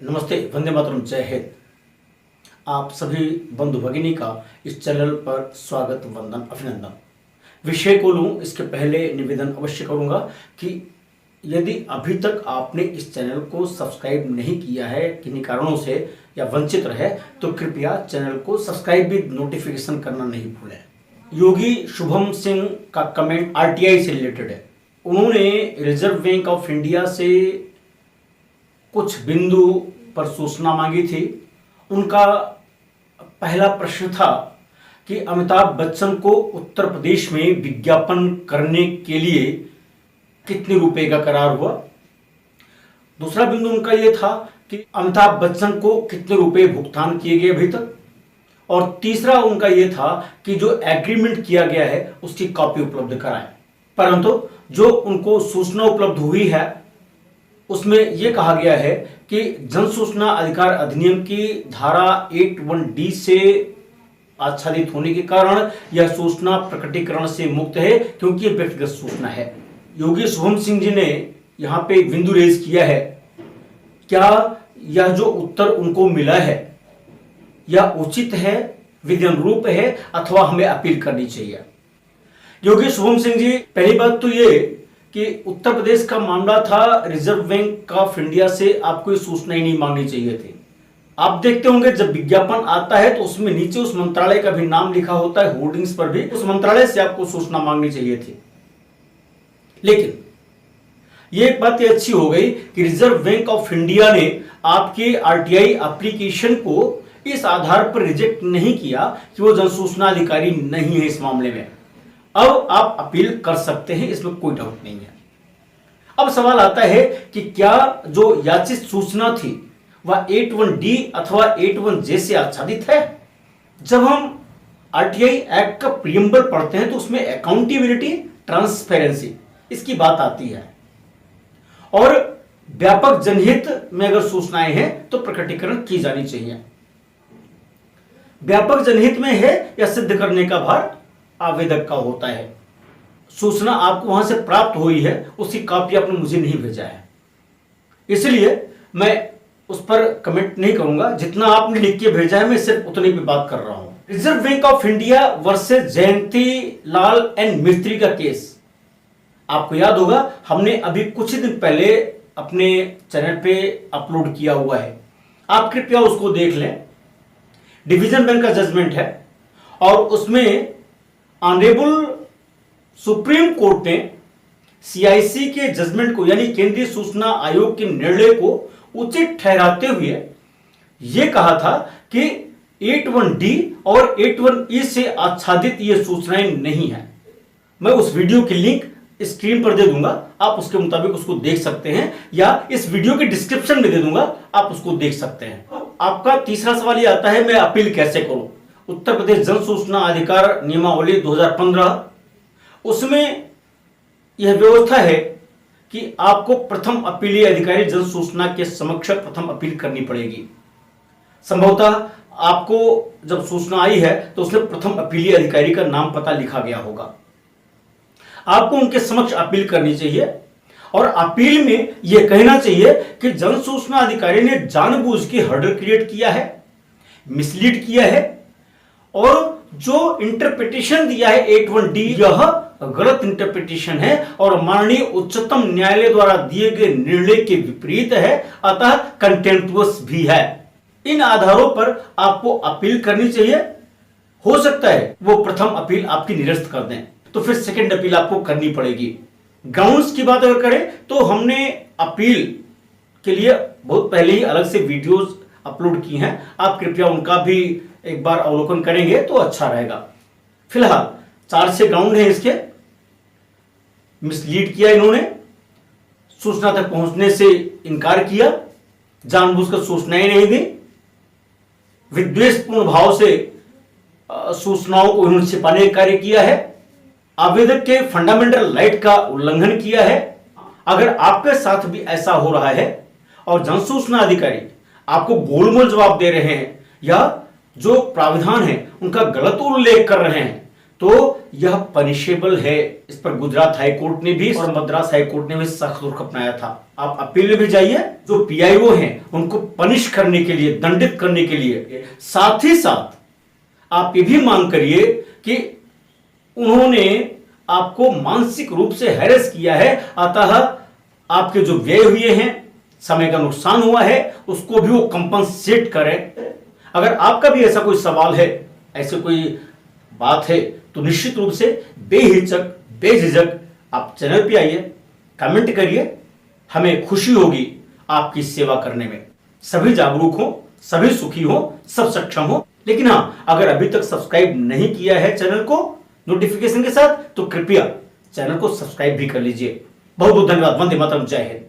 नमस्ते, वंदे मातरम, जय हिंद। आप सभी बंधु भगिनी का इस चैनल पर स्वागत, वंदन, अभिनंदन। विषय को लूँ इसके पहले निवेदन अवश्य करूँगा कि यदि अभी तक आपने इस चैनल को सब्सक्राइब नहीं किया है किन्हीं कारणों से या वंचित रहे तो कृपया चैनल को सब्सक्राइब भी नोटिफिकेशन करना नहीं भूलें। योगी शुभम सिंह का कमेंट आरटीआई से रिलेटेड है। उन्होंने रिजर्व बैंक ऑफ इंडिया से कुछ बिंदु पर सूचना मांगी थी। उनका पहला प्रश्न था कि अमिताभ बच्चन को उत्तर प्रदेश में विज्ञापन करने के लिए कितने रुपए का करार हुआ। दूसरा बिंदु उनका यह था कि अमिताभ बच्चन को कितने रुपए भुगतान किए गए अभी तक। और तीसरा उनका यह था कि जो एग्रीमेंट किया गया है उसकी कॉपी उपलब्ध कराएं। परंतु जो उनको सूचना उपलब्ध हुई है उसमें यह कहा गया है कि जन सूचना अधिकार अधिनियम की धारा 81D से आच्छादित होने के कारण यह सूचना प्रकटीकरण से मुक्त है, क्योंकि यह व्यक्तिगत सूचना है। योगी शुभम सिंह जी ने यहां पे एक बिंदु रेज किया है, क्या यह जो उत्तर उनको मिला है यह उचित है, विधि अनुरूप है, अथवा हमें अपील करनी चाहिए। योगी शुभम सिंह जी, पहली बात तो ये कि उत्तर प्रदेश का मामला था, रिजर्व बैंक ऑफ इंडिया से आपको ये सूचना ही नहीं मांगनी चाहिए थी। आप देखते होंगे जब विज्ञापन आता है तो उसमें नीचे उस मंत्रालय का भी नाम लिखा होता है, होर्डिंग्स पर भी। उस मंत्रालय से आपको सूचना मांगनी चाहिए थी। लेकिन ये एक बात अच्छी हो गई कि रिजर्व बैंक ऑफ इंडिया ने आपके आरटीआई एप्लीकेशन को इस आधार पर रिजेक्ट नहीं किया कि वो जनसूचना अधिकारी नहीं है इस मामले में। अब आप अपील कर सकते हैं, इसमें कोई डाउट नहीं है। अब सवाल आता है कि क्या जो याचित सूचना थी वह 81D अथवा 81J से आच्छादित है। जब हम आरटीआई एक्ट का प्रीएम्बल पढ़ते हैं तो उसमें अकाउंटेबिलिटी, ट्रांसपेरेंसी, इसकी बात आती है। और व्यापक जनहित में अगर सूचनाएं हैं तो प्रकटीकरण की जानी चाहिए। व्यापक जनहित में है या सिद्ध करने का भार आवेदक का होता है। सूचना आपको वहां से प्राप्त हुई है, उसकी कॉपी आपने मुझे नहीं भेजा है, इसलिए मैं उस पर कमेंट नहीं करूंगा। जितना आपने लिख के भेजा है मैं सिर्फ उतनी भी बात कर रहा हूं। Reserve bank of India versus Jayanti Lal and मिस्त्री का केस आपको याद होगा, हमने अभी कुछ दिन पहले अपने चैनल पे अपलोड किया हुआ है। आप कृपया उसको देख लें। डिवीजन बेंच का जजमेंट है और उसमें ऑनरेबल सुप्रीम कोर्ट ने सीआईसी के जजमेंट को, यानी केंद्रीय सूचना आयोग के निर्णय को उचित ठहराते हुए यह कहा था कि 81D और 81E से आच्छादित ये सूचनाएं नहीं है। मैं उस वीडियो की लिंक स्क्रीन पर दे दूंगा, आप उसके मुताबिक उसको देख सकते हैं, या इस वीडियो के डिस्क्रिप्शन में दे दूंगा, आप उसको देख सकते हैं। आपका तीसरा सवाल यह आता है, मैं अपील कैसे करूं। उत्तर प्रदेश जन सूचना अधिकार नियमावली 2015, उसमें यह व्यवस्था है कि आपको प्रथम अपीलीय अधिकारी जन सूचना के समक्ष प्रथम अपील करनी पड़ेगी। संभवतः आपको जब सूचना आई है तो उसमें प्रथम अपीलीय अधिकारी का नाम पता लिखा गया होगा। आपको उनके समक्ष अपील करनी चाहिए और अपील में यह कहना चाहिए कि जन सूचना अधिकारी ने जानबूझ के हर्डल क्रिएट किया है, मिसलीड किया है, और जो इंटरप्रिटेशन दिया है 81D यह गलत इंटरप्रिटेशन है और माननीय उच्चतम न्यायालय द्वारा दिए गए निर्णय के विपरीत है, अतः कंटेम्प्टुअस भी है। इन आधारों पर आपको अपील करनी चाहिए। हो सकता है वो प्रथम अपील आपकी निरस्त कर दें, तो फिर सेकंड अपील आपको करनी पड़ेगी। ग्राउंड्स की बात अगर करें तो हमने अपील के लिए बहुत पहले ही अलग से वीडियोस अपलोड की हैं, आप कृपया उनका भी एक बार अवलोकन करेंगे तो अच्छा रहेगा। फिलहाल 4 से ग्राउंड है इसके। मिसलीड किया इन्होंने, सूचना तक पहुंचने से इनकार किया, जानबूझकर सूचनाएं नहीं दी, विद्वेषपूर्ण भाव से सूचनाओं को इन्होंने छिपाने का कार्य किया है, आवेदक के फंडामेंटल राइट का उल्लंघन किया है। अगर आपके साथ भी ऐसा हो रहा है और जनसूचना अधिकारी आपको गोलमोल जवाब दे रहे हैं या जो प्राविधान है उनका गलत उल्लेख कर रहे हैं तो यह पनिशेबल है। इस पर गुजरात हाईकोर्ट ने भी और मद्रास हाईकोर्ट ने भी सख्त रुख अपनाया था। आप अपील में भी जाइए, जो पीआईओ हैं उनको पनिश करने के लिए, दंडित करने के लिए, साथ ही साथ आप ये भी मांग करिए कि उन्होंने आपको मानसिक रूप से हैरेस किया है, अतः आपके जो व्यय हुए हैं, समय का नुकसान हुआ है, उसको भी वो कंपनसेट करें। अगर आपका भी ऐसा कोई सवाल है, ऐसे कोई बात है, तो निश्चित रूप से बेहिचक बेझिझक आप चैनल पे आइए, कमेंट करिए, हमें खुशी होगी आपकी सेवा करने में। सभी जागरूक हो, सभी सुखी हो, सब सक्षम हो। लेकिन हां, अगर अभी तक सब्सक्राइब नहीं किया है चैनल को नोटिफिकेशन के साथ, तो कृपया चैनल को सब्सक्राइब भी कर लीजिए। बहुत बहुत धन्यवाद। वंदे मातरम। जय हिंद।